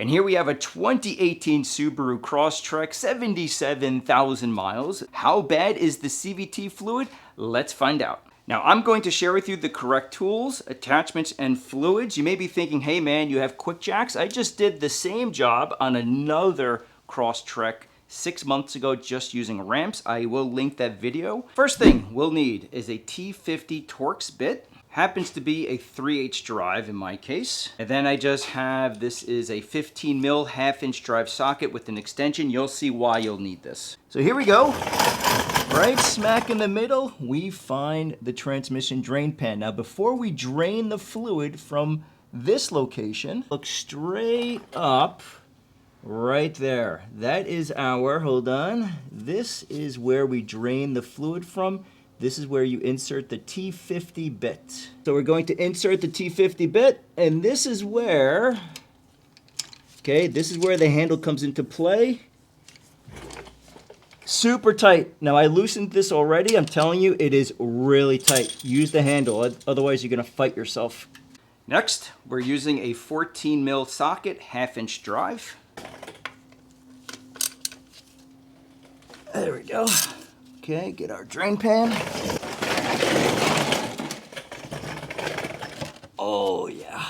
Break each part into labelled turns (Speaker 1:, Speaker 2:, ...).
Speaker 1: And here we have a 2018 Subaru Crosstrek, 77,000 miles. How bad is the CVT fluid? Let's find out. Now I'm going to share with you the correct tools, attachments, and fluids. You may be thinking, hey man, you have quick jacks. I just did the same job on another Crosstrek 6 months ago just using ramps. I will link that video. First thing we'll need is a T50 Torx bit. Happens to be a 3/8 drive in my case. And then I just have, this is a 15 mil 1/2 inch drive socket with an extension. You'll see why you'll need this. So here we go. Right smack in the middle, we find the transmission drain pan. Now before we drain the fluid from this location, look straight up right there. That is our, hold on, this is where we drain the fluid from. This is where you insert the T50 bit. So we're going to insert the T50 bit, and this is where, okay, this is where the handle comes into play. Super tight. Now I loosened this already. I'm telling you, it is really tight. Use the handle, otherwise you're gonna fight yourself. Next, we're using a 14 mil socket, 1/2 inch drive. There we go. Okay, get our drain pan. Oh yeah.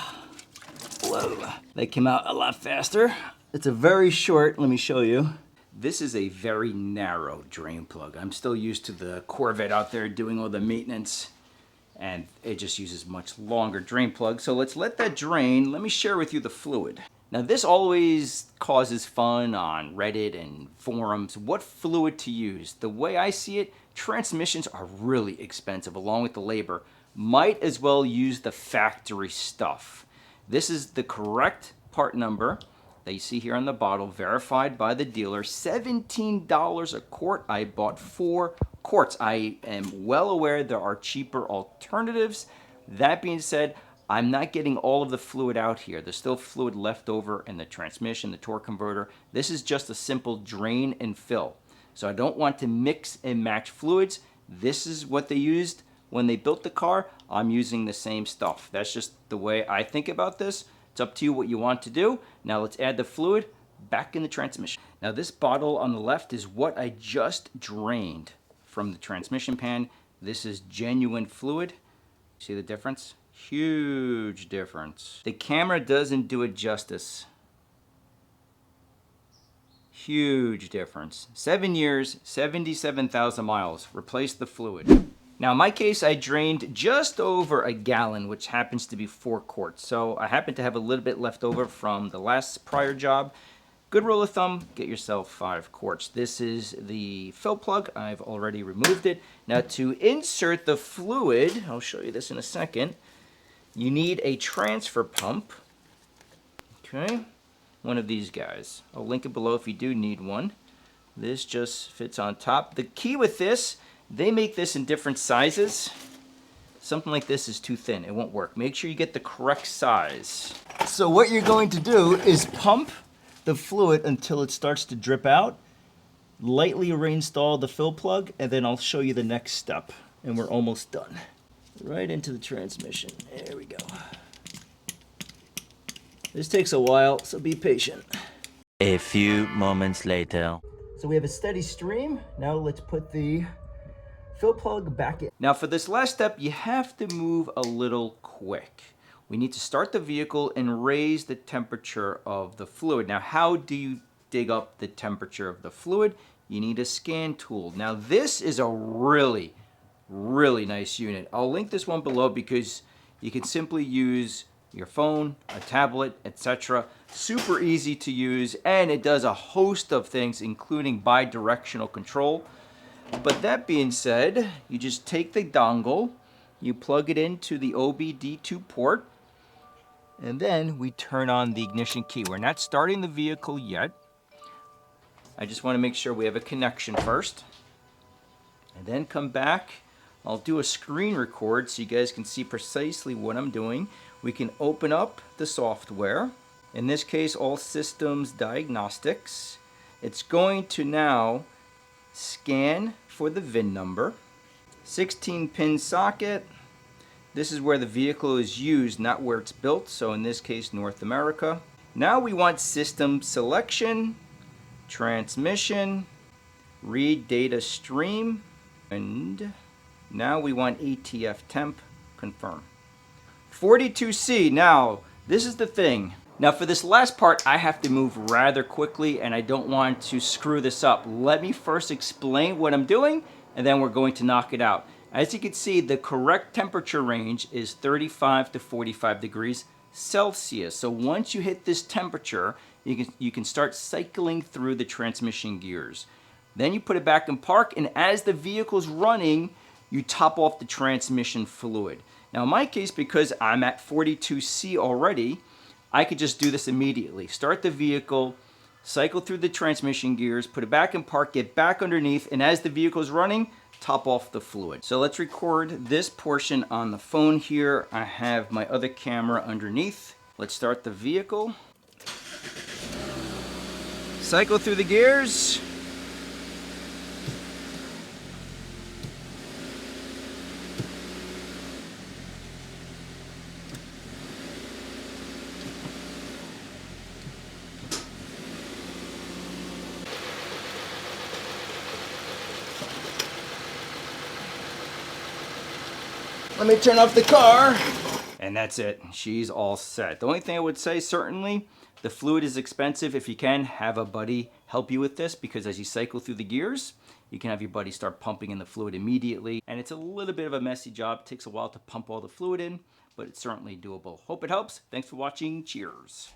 Speaker 1: Whoa. That came out a lot faster. It's a very short, let me show you. This is a very narrow drain plug. I'm still used to the Corvette out there doing all the maintenance, and it just uses much longer drain plug. So let's let that drain. Let me share with you the fluid. Now this always causes fun on Reddit and forums, what fluid to use. The way I see it, transmissions are really expensive along with the labor. Might as well use the factory stuff. This is the correct part number that you see here on the bottle, verified by the dealer, $17 a quart. I bought 4 quarts. I am well aware there are cheaper alternatives. That being said, I'm not getting all of the fluid out here. There's still fluid left over in the transmission, the torque converter. This is just a simple drain and fill. So I don't want to mix and match fluids. This is what they used when they built the car. I'm using the same stuff. That's just the way I think about this. It's up to you what you want to do. Now let's add the fluid back in the transmission. Now this bottle on the left is what I just drained from the transmission pan. This is genuine fluid. See the difference? Huge difference. The camera doesn't do it justice. Huge difference. 7 years, 77,000 miles. Replace the fluid. Now in my case, I drained just over a gallon, which happens to be 4 quarts. So I happen to have a little bit left over from the last prior job. Good rule of thumb, get yourself 5 quarts. This is the fill plug. I've already removed it. Now to insert the fluid, I'll show you this in a second. You need a transfer pump, okay? One of these guys. I'll link it below if you do need one. This just fits on top. The key with this, they make this in different sizes. Something like this is too thin, it won't work. Make sure you get the correct size. So what you're going to do is pump the fluid until it starts to drip out. Lightly reinstall the fill plug, and then I'll show you the next step. And we're almost done. Right into the transmission. There we go. This takes a while, so be patient.
Speaker 2: A few moments later.
Speaker 1: So we have a steady stream. Now let's put the fill plug back in. Now for this last step, you have to move a little quick. We need to start the vehicle and raise the temperature of the fluid. Now how do you dig up the temperature of the fluid? You need a scan tool. Now this is a really nice unit. I'll link this one below because you can simply use your phone, a tablet, etc. Super easy to use, and it does a host of things, including bi-directional control. But that being said, you just take the dongle, you plug it into the OBD2 port, and then we turn on the ignition key. We're not starting the vehicle yet. I just want to make sure we have a connection first, and then come back. I'll do a screen record so you guys can see precisely what I'm doing. We can open up the software. In this case, all systems diagnostics. It's going to now scan for the VIN number. 16-pin socket. This is where the vehicle is used, not where it's built. So in this case, North America. Now we want system selection, transmission, read data stream, and now we want ATF temp, confirm. 42C, now this is the thing. Now for this last part, I have to move rather quickly and I don't want to screw this up. Let me first explain what I'm doing and then we're going to knock it out. As you can see, the correct temperature range is 35 to 45 degrees Celsius. So once you hit this temperature, you can start cycling through the transmission gears. Then you put it back in park, and as the vehicle's running, you top off the transmission fluid. Now in my case, because I'm at 42C already, I could just do this immediately. Start the vehicle, cycle through the transmission gears, put it back in park, get back underneath, and as the vehicle's running, top off the fluid. So let's record this portion on the phone here. I have my other camera underneath. Let's start the vehicle. Cycle through the gears. Let me turn off the car. And that's it. She's all set. The only thing I would say, certainly, the fluid is expensive. If you can, have a buddy help you with this, because as you cycle through the gears, you can have your buddy start pumping in the fluid immediately. And it's a little bit of a messy job. It takes a while to pump all the fluid in, but it's certainly doable. Hope it helps. Thanks for watching. Cheers.